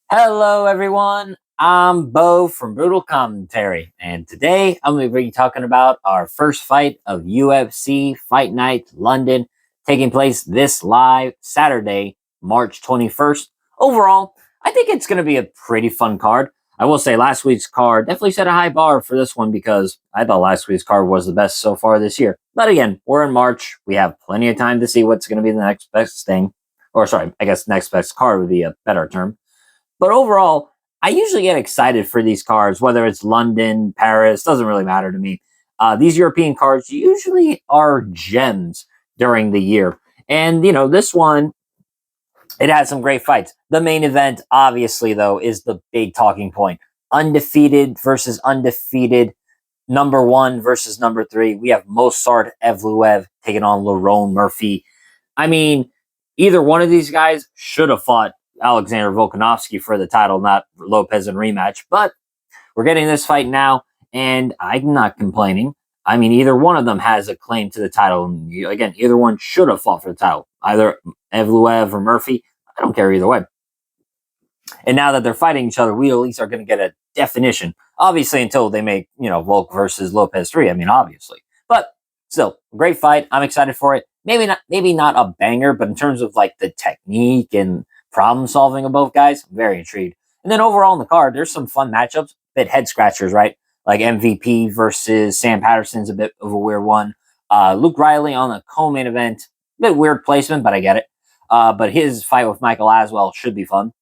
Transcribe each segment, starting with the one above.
Hello, everyone. I'm Bo from Brutal Commentary, and today I'm going to be talking about our first fight of UFC Fight Night London, taking place this live Saturday, March 21st. Overall, I think it's going to be a pretty fun card. I will say last week's card definitely set a high bar for this one because I thought last week's card was the best so far this year. But again, we're in March. We have plenty of time to see what's going to be the next best thing. Or, sorry, I guess next best card would be a better term. But overall, I usually get excited for these cards, whether it's London, Paris, doesn't really matter to me. These European cards usually are gems during the year. And, this one, it had some great fights. The main event, obviously, though, is the big talking point. Undefeated versus undefeated, number one versus number three. We have Mozart Evloev taking on Lerone Murphy. I mean, either one of these guys should have fought Alexander Volkanovski for the title, not Lopez in rematch. But we're getting this fight now, and I'm not complaining. I mean, either one of them has a claim to the title. And again, either one should have fought for the title, either Evloev or Murphy. I don't care either way. And now that they're fighting each other, we at least are going to get a definition. Obviously, until they make, Volk versus Lopez 3. I mean, obviously. But still, great fight. I'm excited for it. Maybe not a banger, but in terms of like the technique and problem solving of both guys, I'm very intrigued. And then overall in the card, there's some fun matchups, bit head scratchers, right? Like MVP versus Sam Patterson's a bit of a weird one. Luke Riley on the co-main event, bit weird placement, but I get it. But his fight with Michael Aswell should be fun.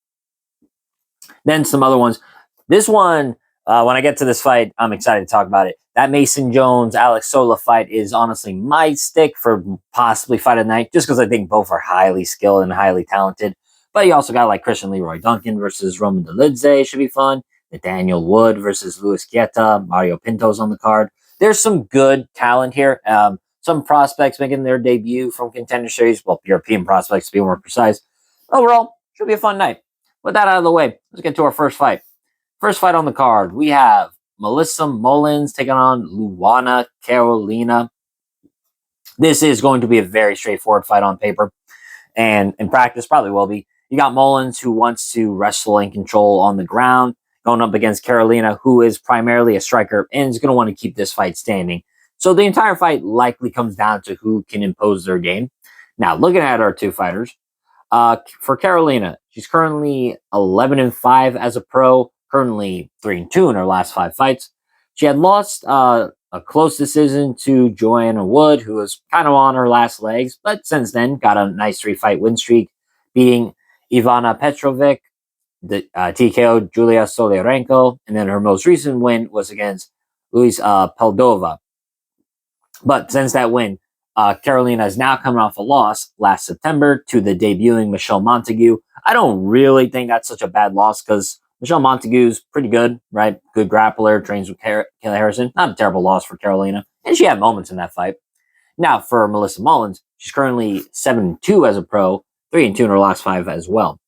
Then some other ones. This one, when I get to this fight, I'm excited to talk about it. That Mason Jones Alex Sola fight is honestly my stick for possibly fight of the night, just because I think both are highly skilled and highly talented. But you also got like Christian Leroy Duncan versus Roman Dolidze should be fun. Nathaniel Wood versus Luis Guetta. Mario Pinto's on the card. There's some good talent here. Some prospects making their debut from Contender Series. Well, European prospects to be more precise. Overall, should be a fun night. With that out of the way, let's get to our first fight. First fight on the card, we have Melissa Mullins taking on Luana Carolina. This is going to be a very straightforward fight on paper, and in practice probably will be. You got Mullins, who wants to wrestle and control on the ground, going up against Carolina, who is primarily a striker and is going to want to keep this fight standing. So the entire fight likely comes down to who can impose their game. Now, looking at our two fighters, for Carolina, she's currently 11-5 as a pro, currently 3-2 in her last 5 fights. She had lost a close decision to Joanna Wood, who was kind of on her last legs, but since then got a nice 3-fight win streak, beating Ivana Petrovic, the TKO Julia Soliarenko, and then her most recent win was against Luis Peldova. But since that win, Carolina is now coming off a loss last September to the debuting Michelle Montague. I don't really think that's such a bad loss because Michelle Montague's pretty good, right? Good grappler, trains with Kayla Harrison. Not a terrible loss for Carolina. And she had moments in that fight. Now, for Melissa Mullins, she's currently 7-2 as a pro, 3-2 in her last 5 as well.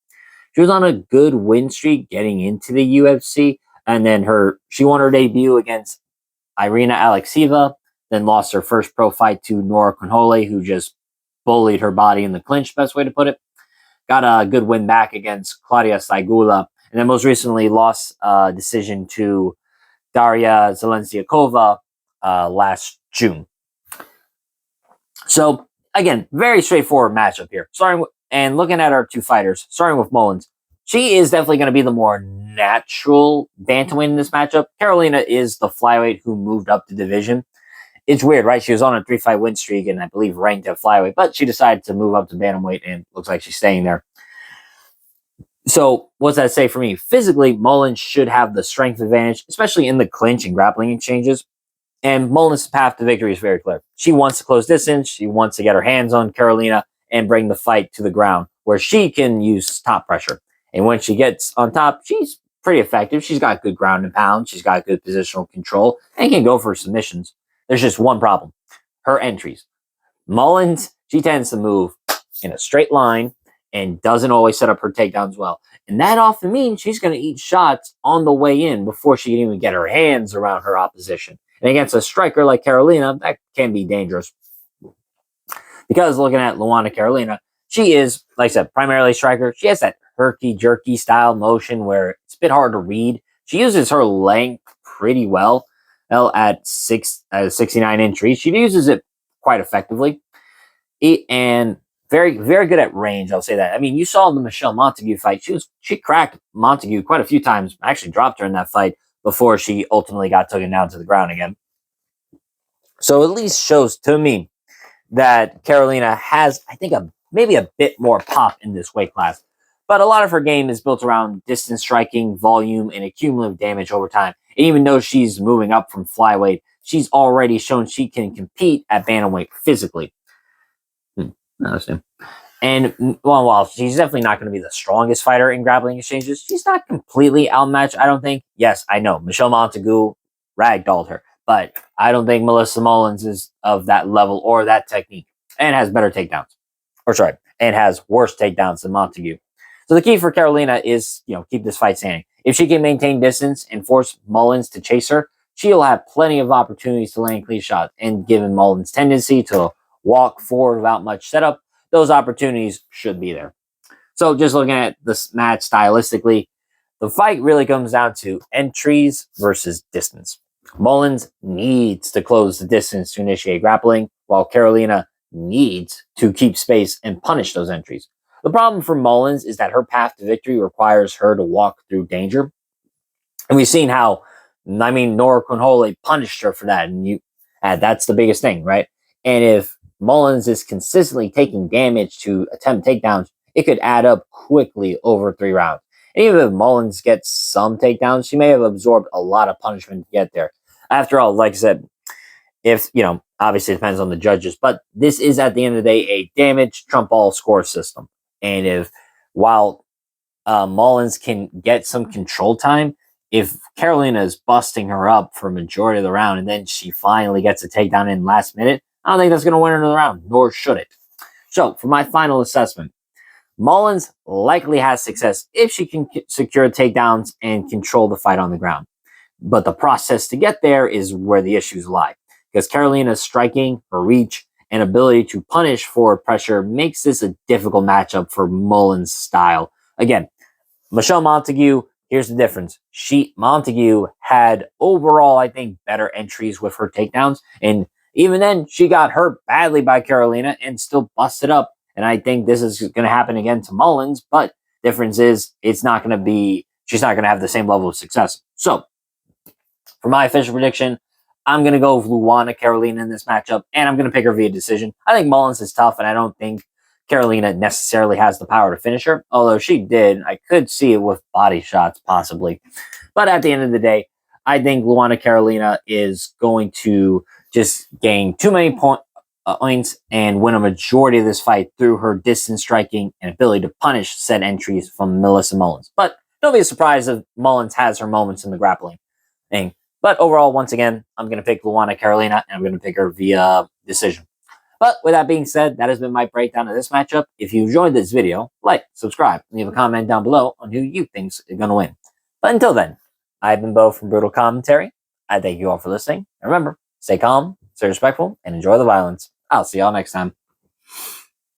She was on a good win streak getting into the UFC, and then she won her debut against Irina Alekseeva, then lost her first pro fight to Nora Konhole, who just bullied her body in the clinch, best way to put it. Got a good win back against Claudia Saigula, and then most recently lost decision to Daria Zelensiakova last June. So, again, very straightforward matchup here. And looking at our two fighters, starting with Mullins, she is definitely going to be the more natural bantamweight in this matchup. Carolina is the flyweight who moved up the division. It's weird, right? She was on a 3-fight win streak and I believe ranked at flyweight, but she decided to move up to bantamweight and looks like she's staying there. So what's that say for me? Physically, Mullins should have the strength advantage, especially in the clinch and grappling exchanges. And Mullins' path to victory is very clear. She wants to close distance. She wants to get her hands on Carolina and bring the fight to the ground where she can use top pressure. And when she gets on top, she's pretty effective. She's got good ground and pound. She's got good positional control and can go for submissions. There's just one problem. Her entries. Mullins, she tends to move in a straight line and doesn't always set up her takedowns well. And that often means she's going to eat shots on the way in before she can even get her hands around her opposition. And against a striker like Carolina, that can be dangerous. Because looking at Luana Carolina, she is, like I said, primarily striker. She has that herky-jerky style motion where it's a bit hard to read. She uses her length pretty well. At 69-inch reach, she uses it quite effectively. And very, very good at range. I'll say that. I mean, you saw the Michelle Montague fight. She cracked Montague quite a few times. Actually, dropped her in that fight before she ultimately got taken down to the ground again. So at least shows to me that Carolina has, I think, maybe a bit more pop in this weight class. But a lot of her game is built around distance striking, volume, and cumulative damage over time. And even though she's moving up from flyweight, she's already shown she can compete at bantamweight physically. Interesting. And while she's definitely not going to be the strongest fighter in grappling exchanges, she's not completely outmatched, I don't think. Yes, I know. Michelle Montague ragdolled her, but I don't think Melissa Mullins is of that level or that technique and has better takedowns. And has worse takedowns than Montague. So the key for Carolina is, keep this fight standing. If she can maintain distance and force Mullins to chase her, she'll have plenty of opportunities to land clean shots. And given Mullins' tendency to walk forward without much setup, those opportunities should be there. So just looking at this match stylistically, the fight really comes down to entries versus distance. Mullins needs to close the distance to initiate grappling, while Carolina needs to keep space and punish those entries. The problem for Mullins is that her path to victory requires her to walk through danger. And we've seen how, Nora Quinhole punished her for that. And that's the biggest thing, right? And if Mullins is consistently taking damage to attempt takedowns, it could add up quickly over 3 rounds. And even if Mullins gets some takedowns, she may have absorbed a lot of punishment to get there. After all, like I said, if, obviously it depends on the judges, but this is at the end of the day a damage trump all score system. And while Mullins can get some control time, if Carolina is busting her up for a majority of the round and then she finally gets a takedown in last minute, I don't think that's going to win her the round, nor should it. So for my final assessment, Mullins likely has success if she can secure takedowns and control the fight on the ground. But the process to get there is where the issues lie. Because Carolina's striking, her reach, and ability to punish forward pressure makes this a difficult matchup for Mullins' style. Again, Michelle Montague, here's the difference. Montague had overall, I think, better entries with her takedowns. And even then, she got hurt badly by Carolina and still busted up. And I think this is going to happen again to Mullins. But difference is, she's not going to have the same level of success. So, for my official prediction, I'm going to go with Luana Carolina in this matchup, and I'm going to pick her via decision. I think Mullins is tough, and I don't think Carolina necessarily has the power to finish her. Although she did, I could see it with body shots, possibly. But at the end of the day, I think Luana Carolina is going to just gain too many points and win a majority of this fight through her distance striking and ability to punish said entries from Melissa Mullins. But don't be surprised if Mullins has her moments in the grappling thing. But overall, once again, I'm going to pick Luana Carolina, and I'm going to pick her via decision. But with that being said, that has been my breakdown of this matchup. If you enjoyed this video, like, subscribe, leave a comment down below on who you think is going to win. But until then, I've been Bo from Brutal Commentary. I thank you all for listening. And remember, stay calm, stay respectful, and enjoy the violence. I'll see y'all next time.